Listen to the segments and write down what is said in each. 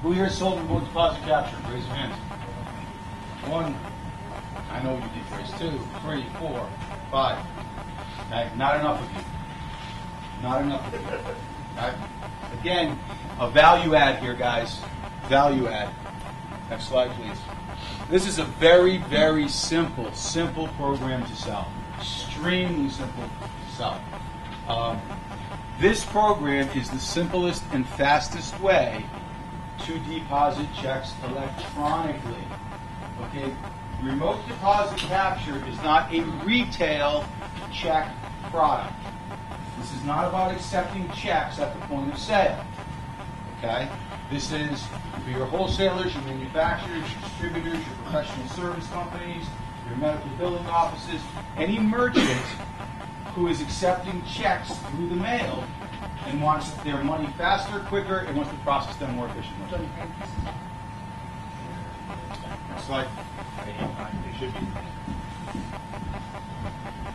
Who here sold remote deposit capture? Raise your hands. One. I know you did. Raise 2, 3, 4, 5. Okay? Not enough of you. Not enough of you. Okay? Again, a value add here, guys. Value add. Next slide, please. This is a very, very simple program to sell. Extremely simple to sell. This program is the simplest and fastest way to deposit checks electronically. Okay, remote deposit capture is not a retail check product. This is not about accepting checks at the point of sale. Okay, this is for your wholesalers, your manufacturers, your distributors, your professional service companies, your medical billing offices, any merchant who is accepting checks through the mail and wants their money faster, quicker, and wants to process them more efficiently. Next slide.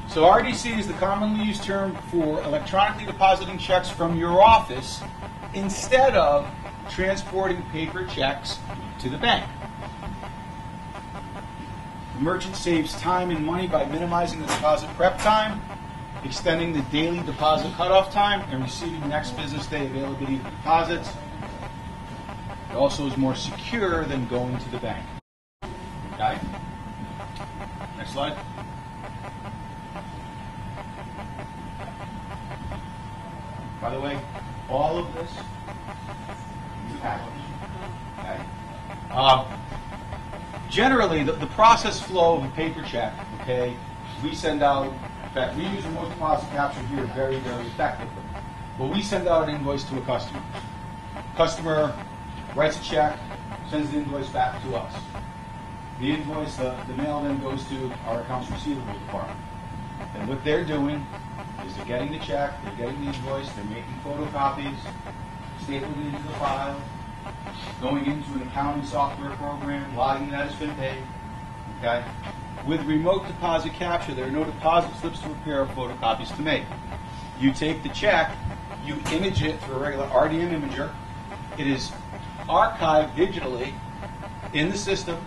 So RDC is the commonly used term for electronically depositing checks from your office instead of transporting paper checks to the bank. The merchant saves time and money by minimizing the deposit prep time, extending the daily deposit cutoff time, and receiving next business day availability of deposits. It also is more secure than going to the bank. Okay? Next slide. By the way, all of this is packaged. Okay? Generally, the process flow of a paper check, okay, we send out, in fact, we use remote deposit capture here very, very effectively. But we send out an invoice to a customer. Customer writes a check, sends the invoice back to us. The invoice, the mail then goes to our accounts receivable department. And what they're doing is they're getting the check, they're getting the invoice, they're making photocopies, stapling it into the file, going into an accounting software program, logging that it's been paid. Okay? With remote deposit capture, there are no deposit slips to prepare or photocopies to make. You take the check, you image it through a regular RDM imager. It is archived digitally in the system.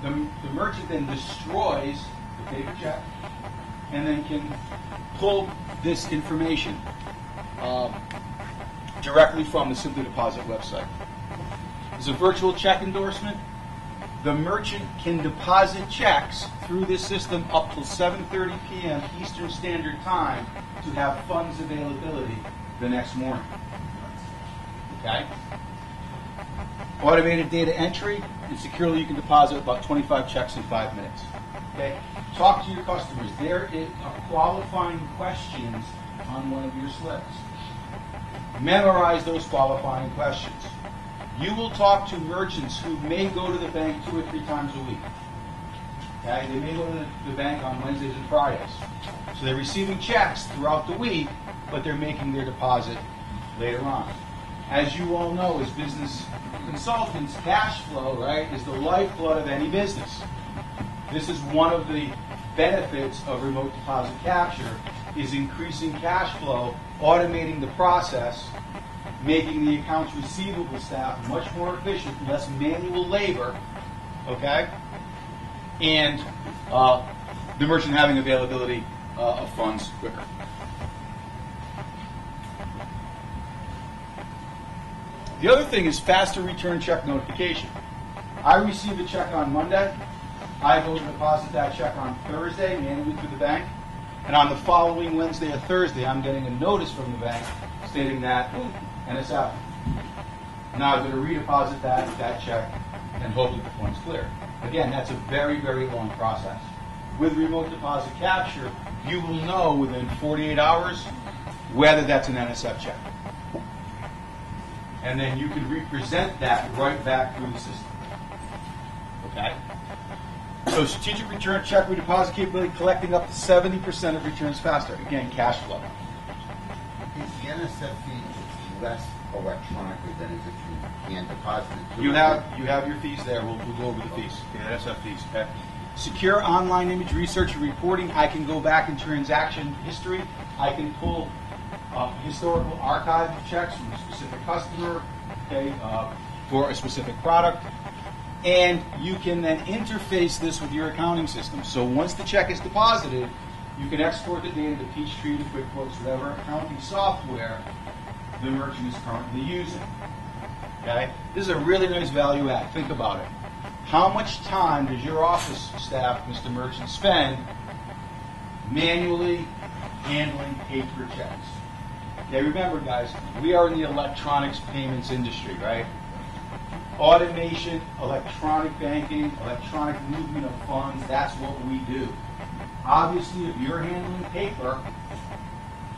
The merchant then destroys the paper check and then can pull this information directly from the Simply Deposit website. As a virtual check endorsement, the merchant can deposit checks through this system up till 7:30 p.m. Eastern Standard Time to have funds availability the next morning. Okay? Automated data entry, and securely you can deposit about 25 checks in 5 minutes. Okay? Talk to your customers. There are qualifying questions on one of your slips. Memorize those qualifying questions. You will talk to merchants who may go to the bank 2 or 3 times a week. Okay? They may go to the bank on Wednesdays and Fridays. So they're receiving checks throughout the week, but they're making their deposit later on. As you all know, as business consultants, cash flow, right, is the lifeblood of any business. This is one of the benefits of remote deposit capture, is increasing cash flow, automating the process, making the accounts receivable staff much more efficient, less manual labor, okay? And the merchant having availability of funds quicker. The other thing is faster return check notification. I receive a check on Monday. I go to deposit that check on Thursday, manually through the bank. And on the following Wednesday or Thursday, I'm getting a notice from the bank stating that NSF. Now I'm going to redeposit that check and hope that the funds clear. Again, that's a very, very long process. With remote deposit capture, you will know within 48 hours whether that's an NSF check. And then you can represent that right back through the system. Okay? So strategic return check redeposit capability, collecting up to 70% of returns faster. Again, cash flow. Is the NSF fee less electronically than if you can deposit it? You have your fees there. We'll go over the fees. The NSF fees. Okay? Secure online image research and reporting. I can go back in transaction history. I can pull historical archive checks from a specific customer, okay, for a specific product. And you can then interface this with your accounting system. So once the check is deposited, you can export the data to Peachtree, to QuickBooks, whatever accounting software the merchant is currently using. Okay? This is a really nice value add. Think about it. How much time does your office staff, Mr. Merchant, spend manually handling paper checks? Okay, remember, guys, we are in the electronics payments industry, right? Automation, electronic banking, electronic movement of funds, that's what we do. Obviously, if you're handling paper,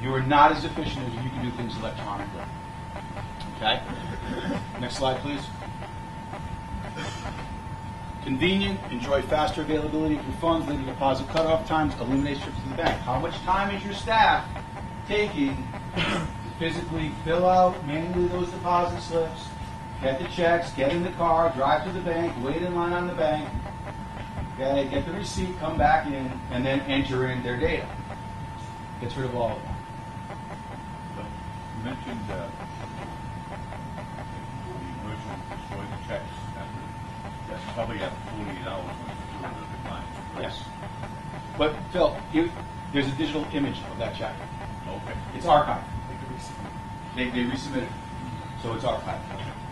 you are not as efficient as you can do things electronically. Okay? Next slide, please. Convenient, enjoy faster availability of your funds, later deposit cutoff times, eliminate trips to the bank. How much time is your staff taking to physically fill out manually those deposit slips, get the checks, get in the car, drive to the bank, wait in line on the bank, okay, get the receipt, come back in, and then enter in their data? Gets rid of all of that. You mentioned the merchant destroy the checks after, that's probably after 48 hours when it's due to the client. Yes. But Phil, there's a digital image of that check. Okay. It's archived. They resubmit it. So it's archived.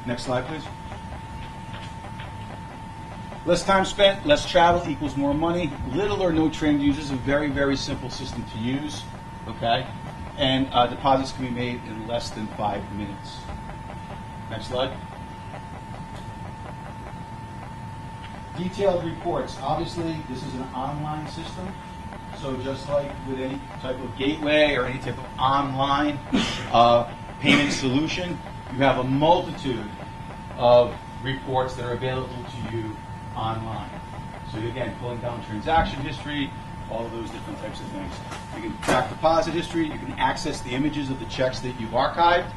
Next slide, please. Less time spent, less travel equals more money. Little or no trained users, a very, very simple system to use. Okay? And deposits can be made in less than 5 minutes. Next slide. Detailed reports. Obviously, this is an online system. So just like with any type of gateway or any type of online payment solution, you have a multitude of reports that are available to you online. So again, pulling down transaction history, all of those different types of things. You can track deposit history, you can access the images of the checks that you've archived,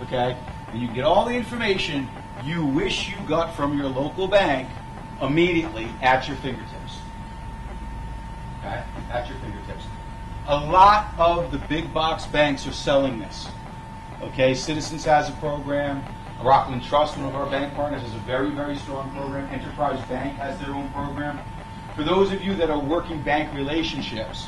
okay? And you can get all the information you wish you got from your local bank immediately at your fingertips. Okay? At your fingertips. A lot of the big box banks are selling this. Okay, Citizens has a program. Rockland Trust, one of our bank partners, has a very, very strong program. Enterprise Bank has their own program. For those of you that are working bank relationships,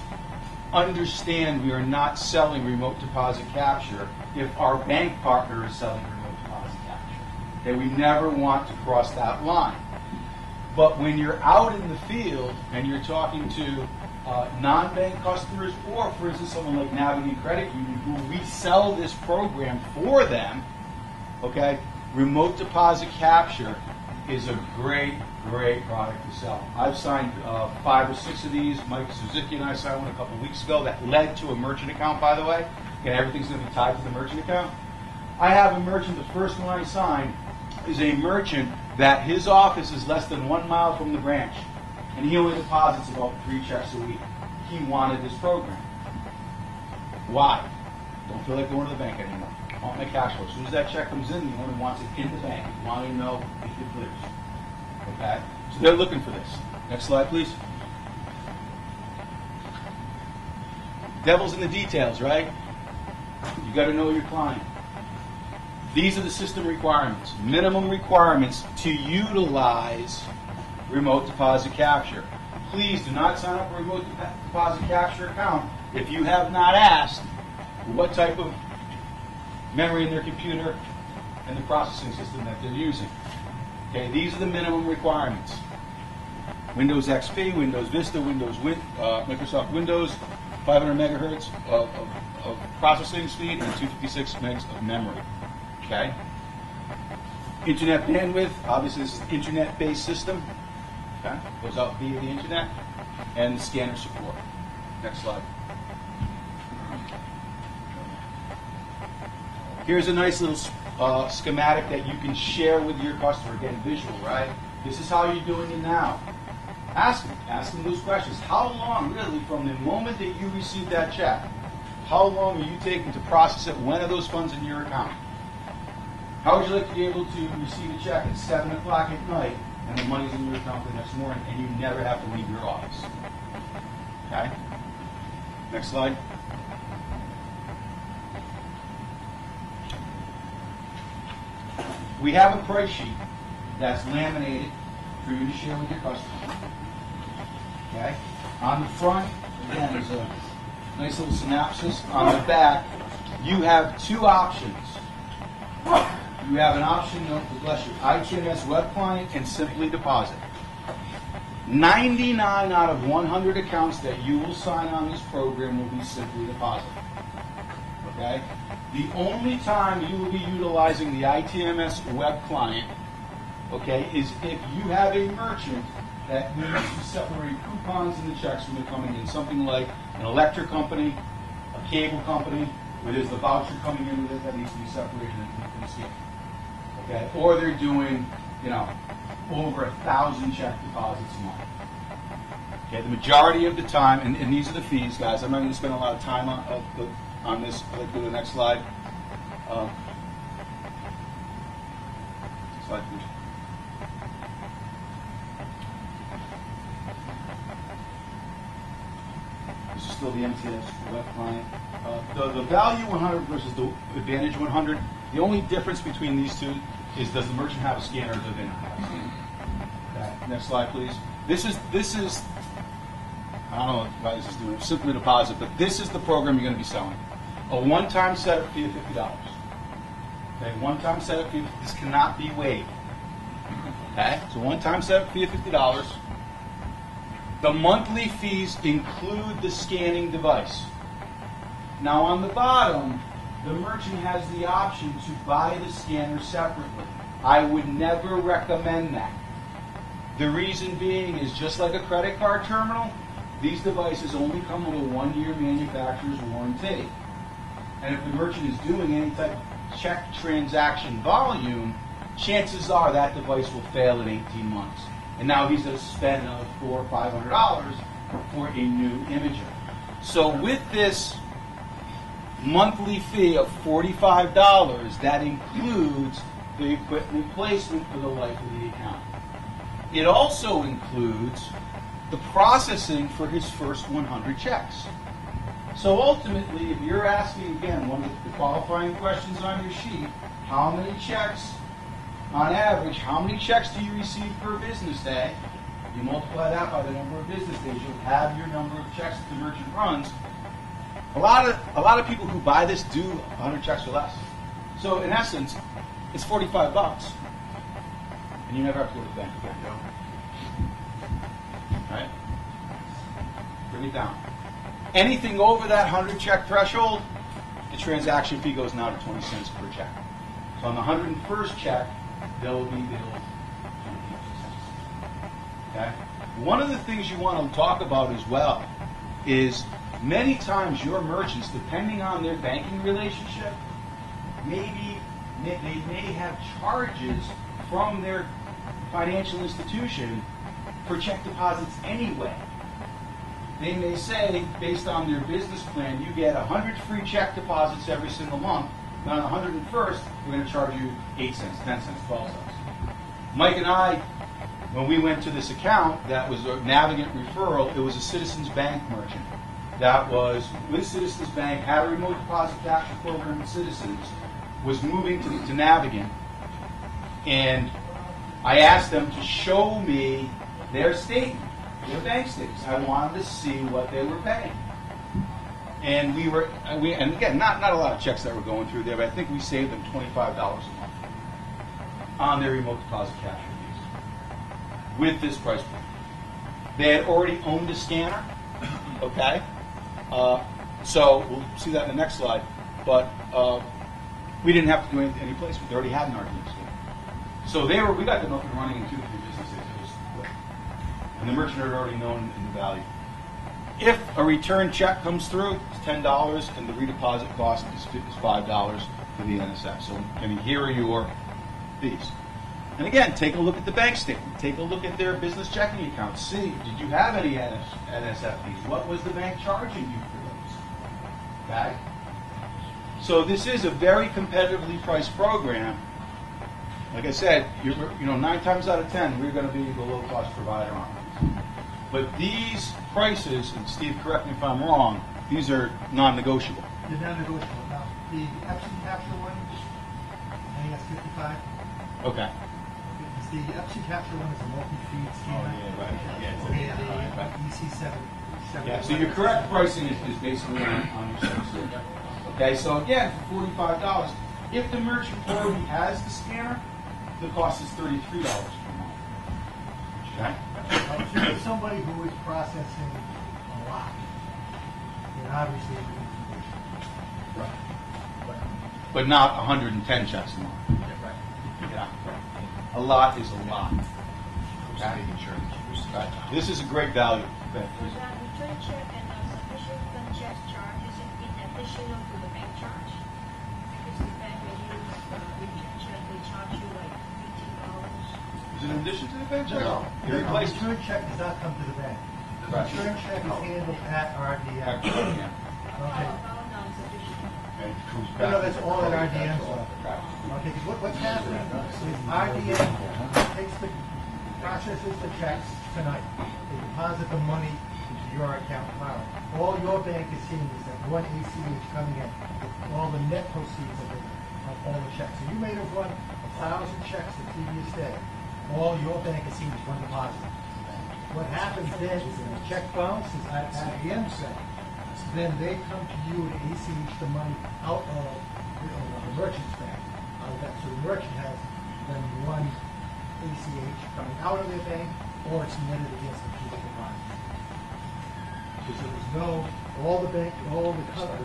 understand we are not selling remote deposit capture if our bank partner is selling remote deposit capture. Okay, we never want to cross that line. But when you're out in the field and you're talking to non-bank customers, or for instance someone like Navigate Credit Union, who we sell this program for them, okay, remote deposit capture is a great, great product to sell. I've signed 5 or 6 of these. Mike Suzuki and I signed one a couple of weeks ago that led to a merchant account, by the way. Again, everything's going to be tied to the merchant account. I have a merchant, the first one I signed is a merchant that his office is less than 1 mile from the branch, and he only deposits about 3 checks a week. He wanted this program. Why? Don't feel like going to the bank anymore. I want my cash flow. As soon as that check comes in, the owner wants it in the bank. He wants to know if it clears. Okay? So they're looking for this. Next slide, please. Devil's in the details, right? You got to know your client. These are the system requirements, minimum requirements to utilize remote deposit capture. Please do not sign up for a remote deposit capture account if you have not asked what type of memory in their computer and the processing system that they're using. Okay, these are the minimum requirements. Windows XP, Windows Vista, Microsoft Windows, 500 megahertz of processing speed and 256 megs of memory. Okay. Internet bandwidth, obviously this is an internet-based system. Okay, goes out via the internet, and the scanner support. Next slide. Here's a nice little schematic that you can share with your customer. Again, visual, right? This is how you're doing it now. Ask them those questions. How long, really, from the moment that you receive that check, how long are you taking to process it? When are those funds in your account? How would you like to be able to receive a check at 7 o'clock at night and the money's in your account the next morning and you never have to leave your office? Okay? Next slide. we have a price sheet that's laminated for you to share with your customer. Okay? On the front, again, there's a nice little synopsis. On the back, you have two options. You have an option, bless you, ITMS web client and simply deposit. 99 out of 100 accounts that you will sign on this program will be simply deposit. Okay? The only time you will be utilizing the ITMS web client, okay, is if you have a merchant that needs to separate coupons and the checks when they're coming in. Something like an electric company, a cable company, where there's the voucher coming in with it that needs to be separated and scanned. Okay? Or they're doing, over 1,000 check deposits a month. Okay, the majority of the time, and these are the fees, guys. I'm not going to spend a lot of time on this. Let's go to the next slide. Slide, please. This is still the MTS web client. The Value 100 versus the Advantage 100, the only difference between these two is, does the merchant have a scanner or do they not have a scanner? Okay, next slide, please. This is I don't know why this is doing simply deposit, but this is the program you're going to be selling. A one-time setup fee of $50. Okay, one-time setup fee. This cannot be waived. Okay, so one-time setup fee of $50. The monthly fees include the scanning device. Now on the bottom, the merchant has the option to buy the scanner separately. I would never recommend that. The reason being is, just like a credit card terminal, these devices only come with a 1-year manufacturer's warranty. And if the merchant is doing any type of check transaction volume, chances are that device will fail in 18 months. And now he's going to spend another $400 or $500 for a new imager. So with this monthly fee of $45, that includes the equipment placement for the life of the account. It also includes the processing for his first 100 checks. So ultimately, if you're asking, again, one of the qualifying questions on your sheet, how many checks, on average, how many checks do you receive per business day? You multiply that by the number of business days, you'll have your number of checks that the merchant runs. A lot of people who buy this do 100 checks or less. So in essence, it's $45, and you never have to go to the bank again. Right? Bring it down. Anything over that 100 check threshold, the transaction fee goes now to 20 cents per check. So on the 101st check, they'll be billed 20 cents. Okay? One of the things you want to talk about as well is, many times your merchants, depending on their banking relationship, they may have charges from their financial institution for check deposits anyway. They may say, based on their business plan, you get 100 free check deposits every single month. Now on the 101st, we're going to charge you 8 cents, 10 cents, 12 cents. Mike and I, when we went to this account that was a Navigant referral, it was a Citizens Bank merchant. That was with Citizens Bank, had a remote deposit capture program with Citizens, was moving to Navigant, and I asked them to show me their statement, their bank statements. I wanted to see what they were paying. And and again, not a lot of checks that were going through there, but I think we saved them $25 a month on their remote deposit capture fees with this price point. They had already owned a scanner, okay? So we'll see that in the next slide. But we didn't have to do any placement. They already had an RDM scanner. So we got them up and running in 2 to 3 business days. It was quick. And the merchant had already known in the value. If a return check comes through, it's $10, and the redeposit cost is $5 for the NSF. So, here are your fees. And again, take a look at the bank statement. Take a look at their business checking account. See, did you have any NSF fees? What was the bank charging you for those? Okay? So this is a very competitively priced program. Like I said, 9 times out of 10, we're going to be the low-cost provider on these. But these prices, and Steve, correct me if I'm wrong, these are non-negotiable. They're non-negotiable. Now, the Epson capture one, I think that's 55. Okay. The Epsi Capture one is a multi-feed Oh, scanner. yeah, right, yeah. And EC7. Yeah, so your correct pricing is basically on your service. Okay, so again, for $45, if the merchant already has the scanner, the cost is $33 per month. Okay? If you have somebody who is processing a lot, then obviously it would be Right. But not 110 checks a month. Yeah. A lot is a lot. Okay? Right. This is a great value. Okay. For that return check and sufficient fund check charge, is it in addition to the bank charge? Because the bank, when you return check, they charge you like $18. Is it in addition to the bank check? No. You The replace return check does not come to the bank. The Right. return check is handled at RDM. Yeah. Okay. About non-sufficient. And it comes No, back. that's all at RDM stuff. Okay, because what's happening is RDM takes the, processes the checks tonight. They deposit the money into your account tomorrow. All your bank is seeing is that one ACH coming in, with all the net proceeds of all the checks. So you may have run 1,000 checks the previous day. All your bank is seeing is one deposit. What happens then is when the check bounces at RDM set, then they come to you and ACH the money out of the merchant's bank. Out of that. So the merchant has then one ACH coming out of their bank, or it's netted against the people deposit. So there's no, all the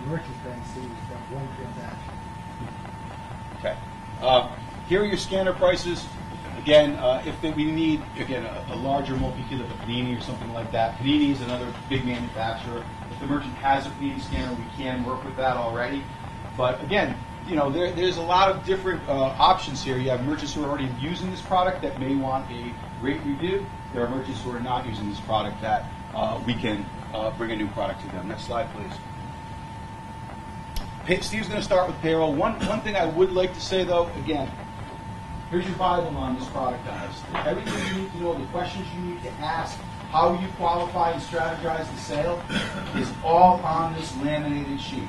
merchant's bank sees that one transaction. Okay. Here are your scanner prices. Again, if we need, again, a larger multi-kit of a Panini or something like that, Panini is another big manufacturer. If the merchant has a Panini scanner, we can work with that already. But again, you know, there's a lot of different options here. You have merchants who are already using this product that may want a rate review. There are merchants who are not using this product that we can bring a new product to them. Next slide, please. Steve's going to start with payroll. One thing I would like to say, though, again, here's your Bible on this product, guys. Everything you need to know, the questions you need to ask, how you qualify and strategize the sale is all on this laminated sheet.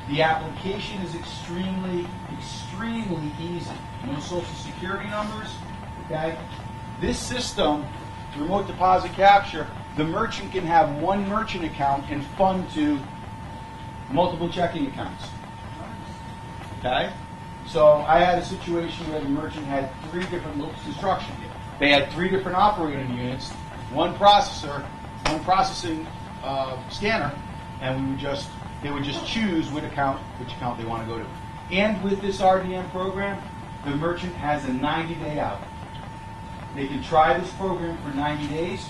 The application is extremely easy. No social security numbers, okay? This system, remote deposit capture, the merchant can have one merchant account and fund to multiple checking accounts, okay? So I had a situation where the merchant had 3 different loops of construction. They had 3 different operating units, one processor, one processing scanner, and they would just choose which account they want to go to. And with this RDM program, the merchant has a 90-day out. They can try this program for 90 days.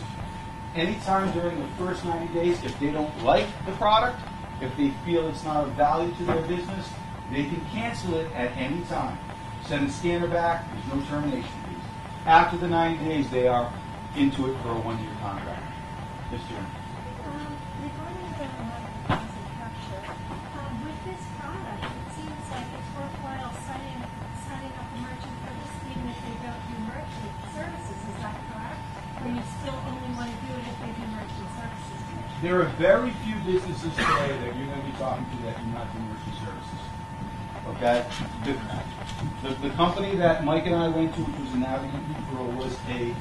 Anytime during the first 90 days, if they don't like the product, if they feel it's not of value to their business, they can cancel it at any time. Send the scanner back, there's no termination fees. After the 90 days, they are into it for a 1-year contract. Yes, Jim. Regarding the deposit capture, with this product, it seems like it's worthwhile signing up a merchant for this, even if they don't do merchant services. Is that correct? Or you still only want to do it if they do merchant services? There are very few businesses today that you're going to be talking to that do not do merchant services. Okay? The company that Mike and I went to, which was a Navigant referral, was a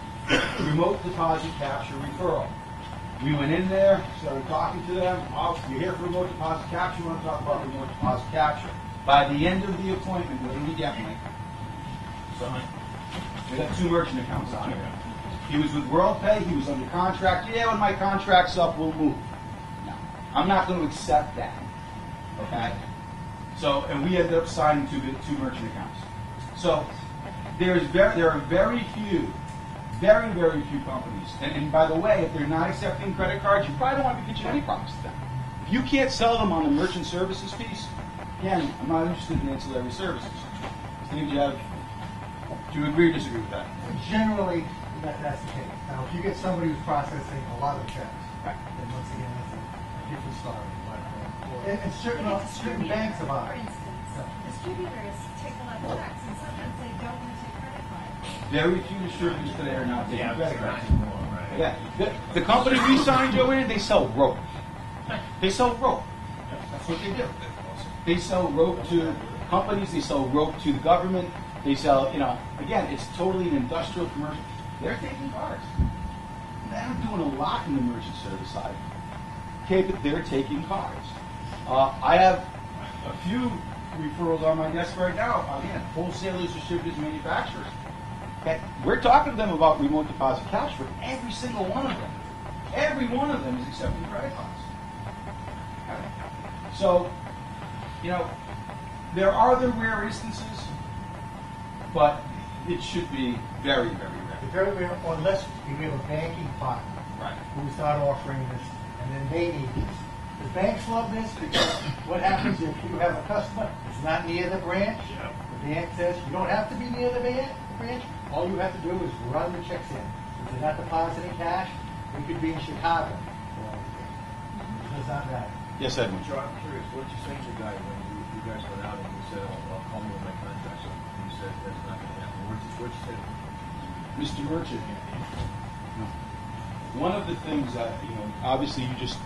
remote deposit capture referral. We went in there, started talking to them. Oh, you're here for remote deposit capture. We want to talk about remote deposit capture. By the end of the appointment, what did we get, Mike? We got 2 merchant accounts on here. He was with WorldPay. He was under contract. Yeah, when my contract's up, we'll move. No, I'm not going to accept that. Okay? So, and we ended up signing 2 merchant accounts. So, there are very few companies. And by the way, if they're not accepting credit cards, you probably don't want to be pitching any products to them. If you can't sell them on the merchant services piece, again, I'm not interested in ancillary services. Steve, do you agree or disagree with that? Generally, that's the case. Now, if you get somebody who's processing a lot of checks, Right. then once again, that's a different story. But, and certain Distributor, banks have for instance, distributors take a lot of checks, and sometimes they don't want to take credit cards. Very few distributors today are not taking credit cards. Right. Yeah. The company we signed, Joanne, they sell rope. They sell rope. That's what they do. They sell rope to companies. They sell rope to the government. They sell, again, it's totally an industrial commercial. They're taking cars. They're not doing a lot in the merchant service side. Okay, but they're taking cars. I have a few referrals on my desk right now. Again, wholesalers, distributors, manufacturers. Okay, we're talking to them about remote deposit cash for every single one of them. Every one of them is accepting credit cards. Okay. So, there are the rare instances, but it should be very, very rare. It's very rare, unless you have a banking partner Right. who start offering this, and then they need this. The banks love this because what happens if you have a customer that's not near the branch? The bank says you don't have to be near the branch. All you have to do is run the checks in. If they're not depositing cash, we could be in Chicago. It's not that. Yes, Edwin. Joe, I'm curious, what did you say to the guy when you guys went out and you said, I'll call me with my contract? So you said that's not going to happen. What'd you say? Mr. Merchant, one of the things that, obviously you just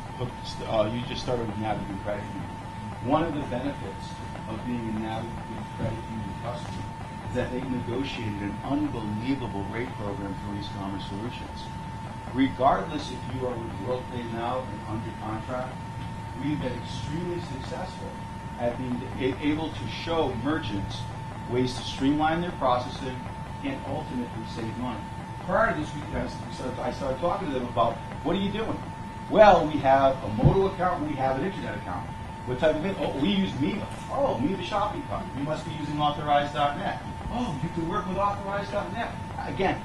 started with Navigate Credit Union. One of the benefits of being a Navigate Credit Union customer is that they negotiated an unbelievable rate program through East Commerce Solutions. Regardless if you are with WorldPay now and under contract, we've been extremely successful at being able to show merchants ways to streamline their processing and ultimately save money. Prior to this, I started talking to them about, what are you doing? Well, we have a Moto account, we have an internet account. What type of it? Oh, we use Miva. Oh, Miva shopping cart. We must be using Authorize.net. Oh, you can work with Authorize.net. Again,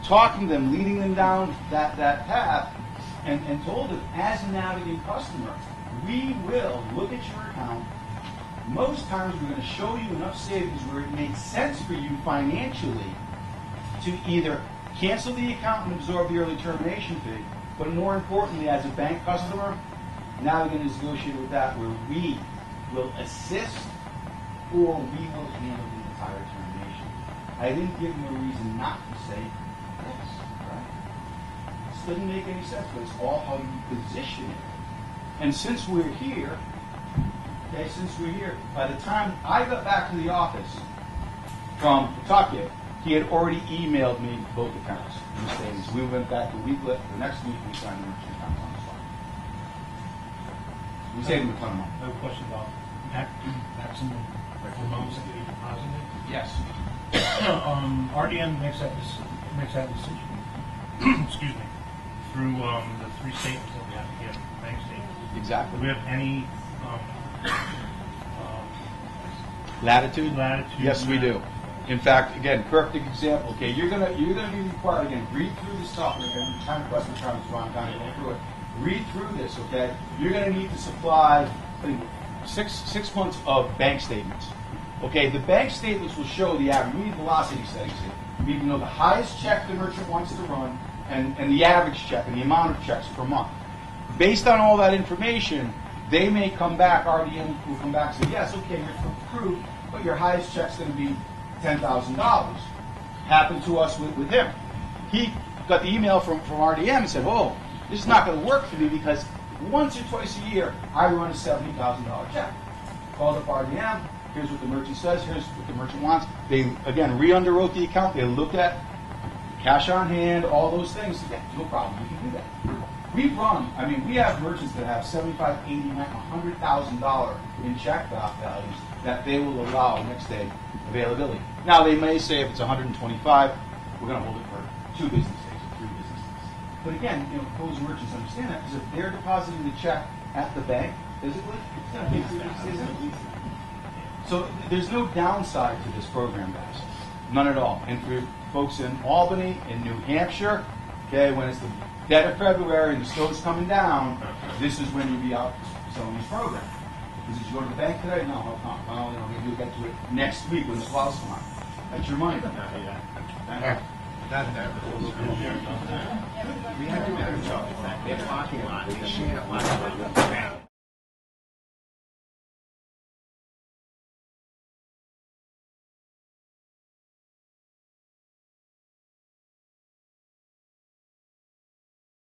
talking to them, leading them down that path, and told them, as a Navigate customer, we will look at your account. Most times we're going to show you enough savings where it makes sense for you financially to either cancel the account and absorb the early termination fee, but more importantly, as a bank customer, now we're going to negotiate with that where we will assist or we will handle the entire termination. I didn't give them a reason not to say yes, right? This doesn't make any sense, but it's all how you position it. And since we're here, by the time I got back to the office from Pawtucket, he had already emailed me both accounts and savings. We went back a week later. The next week, we signed the merchant account on the spot. We saved him a ton of money. I have a question about maximum amounts that you deposited. Yes. RDM makes that decision. Excuse me. Through the three statements that we have to give, bank statements. Exactly. Do we have any Latitude? latitude? Yes, we do. In fact, again, perfect example. Okay, you're gonna be required, again, read through the stuff. Again, kind of question comments wrong, kind of go through it. Read through this, okay? You're gonna need to supply, I think, six months of bank statements. Okay, the bank statements will show the average. We need velocity settings here. We need to know the highest check the merchant wants to run and the average check and the amount of checks per month. Based on all that information, they may come back, RDM will come back and say, yes, okay, you're approved, but your highest check's going to be $10,000. Happened to us with him. He got the email from RDM and said, oh, this is not going to work for me because once or twice a year, I run a $70,000 check. Calls up RDM, here's what the merchant says, here's what the merchant wants. They, again, re-underwrote the account. They looked at cash on hand, all those things. Yeah, no problem, we can do that. We have merchants that have $75,000, $80,000, $100,000 in check values that they will allow next day availability. Now, they may say if it's 125, we're going to hold it for 2 business days or 3 business days. But again, those merchants understand that because if they're depositing the check at the bank physically, it's going to be 3 business days. So there's no downside to this program, guys. None at all. And for folks in Albany, in New Hampshire, okay, when it's the dead of February and the snow's coming down, this is when you'll be out selling this program. Did you go to the bank today? No. Maybe you'll get to it next week when the clouds come on. That's your money. We have to do a better job. Their parking lot, they share a lot of